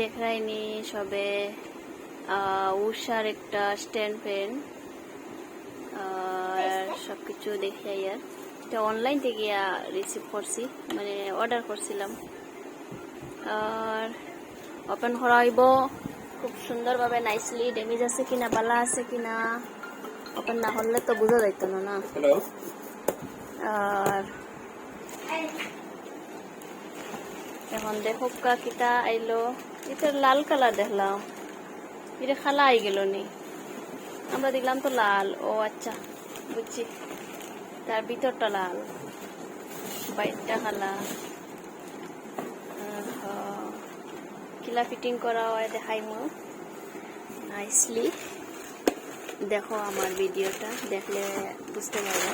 দেখাইনি সবে উষার একটা স্ট্যান্ড ফ্যান আর সবকিছু দেখাই। আর এটা অনলাইন থেকে রিসিভ করছি, মানে অর্ডার করছিলাম। আর ওপেন করা হইব খুব সুন্দরভাবে, নাইসলি। ড্যামেজ আছে কিনা, বালা আছে কিনা, ওপেন না করলে তো বোঝা যাইত না। আর এখন দেখো কিতা আইলো। এটা লাল কালার দেখলাম, এটা খালা আই গেল নি, আমরা দেখলাম তো লাল। ও আচ্ছা, বুঝছি, তার ভিতরটা লাল, বাইরটা খালা। কিলা ফিটিং করা হয় দেখাইমু নাইসলি। দেখো আমার ভিডিওটা, দেখলে বুঝতে পারবে।